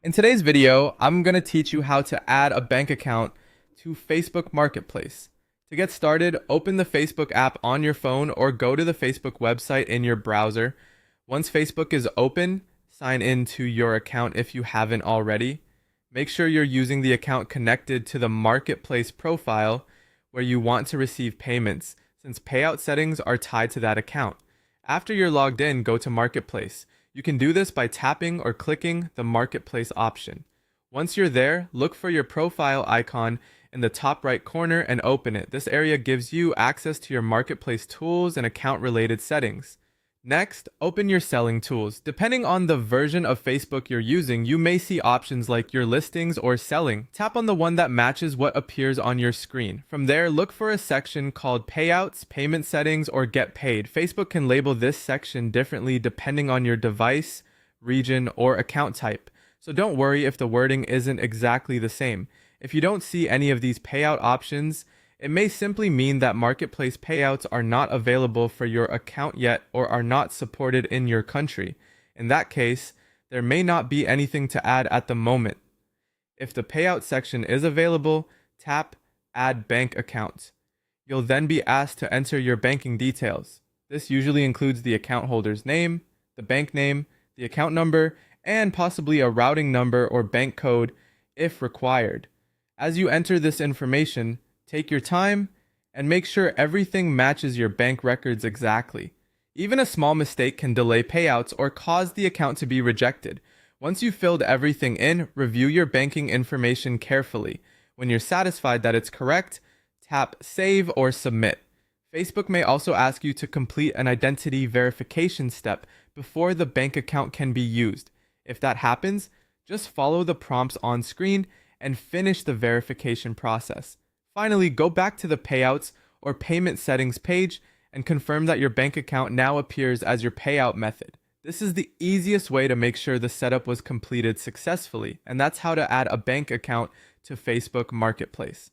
In today's video, I'm going to teach you how to add a bank account to Facebook Marketplace. To get started, open the Facebook app on your phone or go to the Facebook website in your browser. Once Facebook is open, sign in to your account if you haven't already. Make sure you're using the account connected to the Marketplace profile where you want to receive payments, since payout settings are tied to that account. After you're logged in, go to Marketplace. You can do this by tapping or clicking the Marketplace option. Once you're there, look for your profile icon in the top right corner and open it. This area gives you access to your Marketplace tools and account-related settings. Next, open your selling tools. Depending on the version of Facebook you're using, you may see options like your listings or selling. Tap on the one that matches what appears on your screen. From there, look for a section called payouts, payment settings, or get paid. Facebook can label this section differently depending on your device, region, or account type. So don't worry if the wording isn't exactly the same. If you don't see any of these payout options, it may simply mean that marketplace payouts are not available for your account yet or are not supported in your country. In that case, there may not be anything to add at the moment. If the payout section is available, tap Add Bank Account. You'll then be asked to enter your banking details. This usually includes the account holder's name, the bank name, the account number, and possibly a routing number or bank code if required. As you enter this information, take your time and make sure everything matches your bank records exactly. Even a small mistake can delay payouts or cause the account to be rejected. Once you've filled everything in, review your banking information carefully. When you're satisfied that it's correct, tap Save or Submit. Facebook may also ask you to complete an identity verification step before the bank account can be used. If that happens, just follow the prompts on screen and finish the verification process. Finally, go back to the payouts or payment settings page and confirm that your bank account now appears as your payout method. This is the easiest way to make sure the setup was completed successfully, and that's how to add a bank account to Facebook Marketplace.